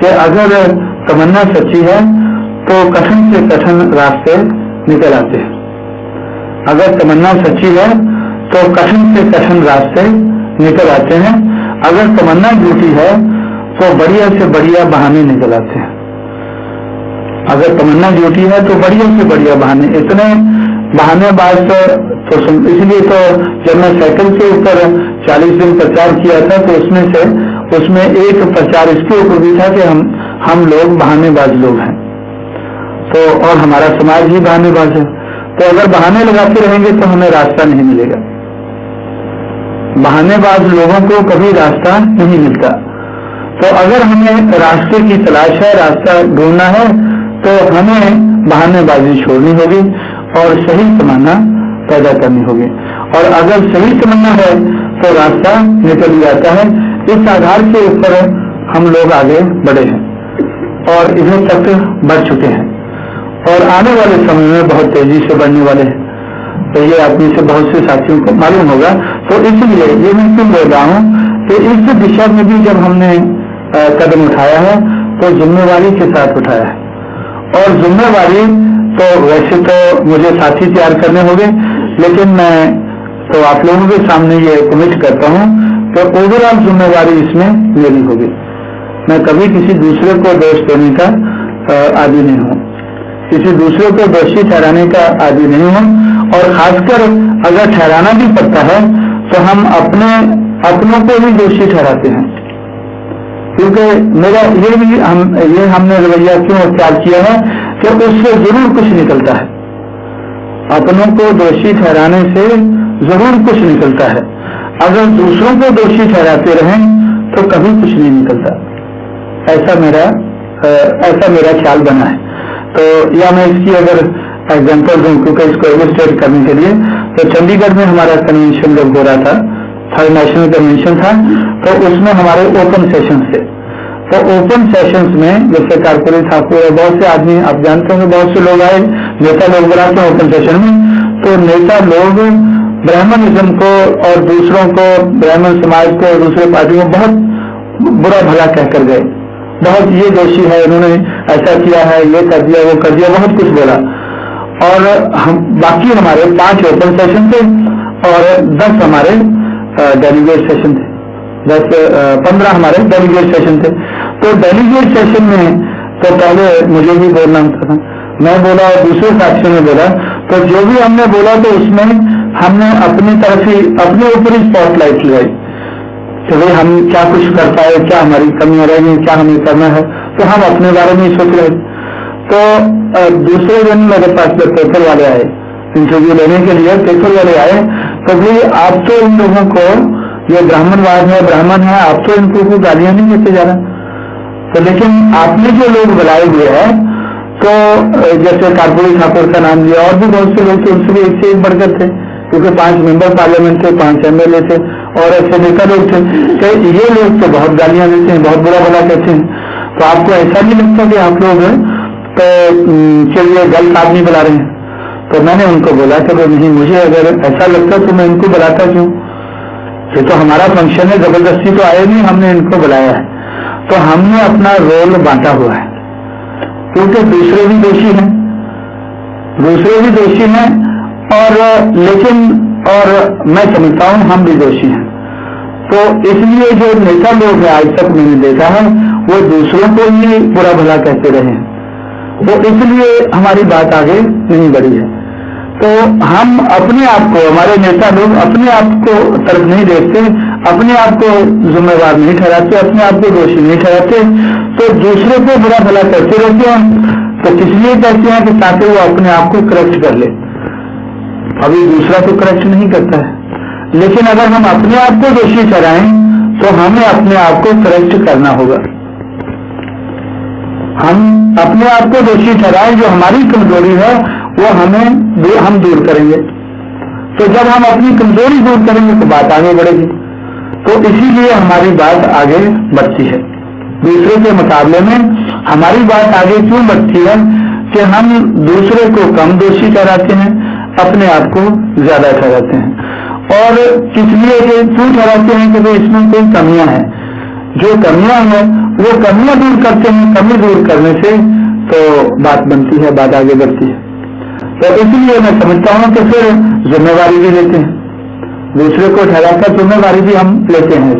कि अगर तमन्ना सच्ची है तो कठिन से कठिन रास्ते निकल आते हैं। अगर तमन्ना सच्ची है तो कठिन से कठिन रास्ते निकल आते हैं। अगर तमन्ना झूठी है तो बढ़िया से बढ़िया बहाने निकल आते हैं। अगर तमन्ना झूठी है तो बढ़िया से बढ़िया बहाने, इतने बहानेबाज तो इसलिए तो जब मैं साइकिल के ऊपर 40 दिन प्रचार किया था तो उसमें एक प्रचार इसके ऊपर भी था कि हम लोग बहानेबाज लोग हैं, तो और हमारा समाज ही बहानेबाज है। तो अगर बहाने लगाते रहेंगे तो हमें रास्ता नहीं मिलेगा। बहानेबाज लोगों को कभी रास्ता नहीं मिलता। तो अगर हमें रास्ते की तलाश है, रास्ता ढूंढना है, तो हमें बहानेबाजी छोड़नी होगी और सही तमन्ना पैदा करनी होगी। और अगर सही तमन्ना है तो रास्ता निकल जाता है। इस आधार के ऊपर हम लोग आगे बढ़े हैं और इधर तक बढ़ चुके हैं और आने वाले समय में बहुत तेजी से बढ़ने वाले हैं। तो ये आप में से बहुत से साथियों को मालूम होगा। तो इसलिए ये मैं क्यों बोल रहा हूँ कि इस दिशा में भी जब हमने कदम उठाया है तो जिम्मेवारी के साथ उठाया है। और जिम्मेवारी तो वैसे तो मुझे साथी तैयार करने होंगे, लेकिन मैं तो आप लोगों के सामने ये कमिट करता हूँ कि ओवरऑल जिम्मेवारी इसमें मेरी होगी। मैं कभी किसी दूसरे को दोष देने का आदी नहीं हूँ, किसी दूसरे को दोषी ठहराने का आदी नहीं हूँ। और खासकर अगर ठहराना भी पड़ता है तो हम अपनों को भी दोषी ठहराते हैं, क्योंकि मेरा ये हमने रवैया क्यों अख्तियार किया है कि उससे जरूर कुछ निकलता है। अपनों को दोषी ठहराने से जरूर कुछ निकलता है। अगर दूसरों को दोषी ठहराते रहें तो कभी कुछ नहीं निकलता। ऐसा मेरा ख्याल बना है। तो या मैं इसकी अगर एग्जांपल दूं, क्योंकि इसको इलस्ट्रेट करने के लिए, तो चंडीगढ़ में हमारा कन्वेंशन जब हो रहा था, थर्ड नेशनल कन्वेंशन था, तो उसमें हमारे ओपन सेशंस थे। तो ओपन सेशंस में जैसे कारपुरी ठाकुर, बहुत से आदमी आप जानते होंगे, बहुत से लोग आए, नेता लोग बुलाते हैं ओपन सेशन में। तो नेता लोग ब्राह्मणिज्म को और दूसरों को, ब्राह्मण समाज को और दूसरे पार्टियों को बहुत बुरा भला कहकर गए। बहुत ये दोषी है, इन्होंने ऐसा किया है, ये कर दिया, वो कर दिया, बहुत कुछ बोला। और बाकी हमारे 5 ओपन सेशन थे और 10 हमारे डेलीगेट सेशन थे, 15 हमारे डेलीगेट सेशन थे। तो डेलीगेट सेशन में तो पहले मुझे भी बोलना होता था, मैं बोला और दूसरे साथियों ने बोला। तो जो भी हमने बोला तो उसमें हमने अपनी तरफ ही अपने ऊपर ही स्पॉटलाइट लगाई कि भाई हम क्या कुछ कर पाए, क्या हमारी कमियां रह गई, क्या हमें करना है। तो हम अपने बारे में ही सोच रहे। तो दूसरे दिन मेरे पास जब पेपर वाले आए इंटरव्यू लेने के लिए, पेपर वाले आए, तो भाई आप तो इन लोगों को, ये ब्राह्मणवाद है, ब्राह्मण है, आप तो इनको गालियां नहीं देते जा रहा। तो लेकिन आपने जो लोग बुलाए हुए हैं, तो जैसे कारपुरी ठाकुर का नाम लिया, और भी बहुत से लोग थे, उनसे भी एक से एक बढ़कर थे, क्योंकि 5 मेंबर पार्लियामेंट थे, 5 MLA थे और ऐसे नेता लोग थे। तो ये लोग तो बहुत गालियां देते हैं, बहुत बुरा भला कहते हैं। तो आपको ऐसा नहीं लगता कि आप लोग तो चलिए गलत आदमी बुला रहे हैं? तो मैंने उनको बोला कि नहीं, मुझे अगर ऐसा लगता तो मैं इनको बुलाता क्यों? ये तो हमारा फंक्शन है, जबरदस्ती तो आए नहीं, हमने इनको बुलाया है। तो हमने अपना रोल बांटा हुआ है, क्योंकि दूसरे भी दोषी हैं, और मैं समझता हूं हम भी दोषी हैं। तो इसलिए जो नेता लोग हैं, आज तक मैंने देखा है, वो दूसरों को ही बुरा भला कहते रहे हैं। तो इसलिए हमारी बात आगे नहीं बढ़ी है। तो हम अपने आप को, हमारे नेता लोग अपने आप को तरफ नहीं देखते, अपने आप को जिम्मेवार नहीं ठहराते, अपने आप को दोषी नहीं ठहराते, तो दूसरे को बुरा भला करते रहते हैं। तो किस लिए कहते हैं कि ताकि वो अपने आप को करेक्ट कर ले। अभी दूसरा तो करेक्ट नहीं करता है, लेकिन अगर हम अपने आप को दोषी ठहराएं तो हमें अपने आप को करेक्ट करना होगा। हम अपने आप को दोषी ठहराएं, जो हमारी कमजोरी है वो हम दूर करेंगे। तो जब हम अपनी कमजोरी दूर करेंगे तो बात आगे बढ़ेगी। तो इसीलिए हमारी बात आगे बढ़ती है। दूसरे के मुकाबले में हमारी बात आगे क्यों बढ़ती है कि हम दूसरे को कम दोषी ठहराते हैं, अपने आप को ज्यादा ठहराते हैं। और किस लिए क्यों ठहराते हैं कि इसमें कोई कमियां हैं। जो कमियां हैं वो कमियां दूर करते हैं, कमी दूर करने से तो बात बनती है, बात आगे बढ़ती है। तो इसलिए मैं समझता हूं कि फिर जिम्मेवारी भी लेते हैं, दूसरे को ठहराकर जिम्मेवारी भी हम लेते हैं।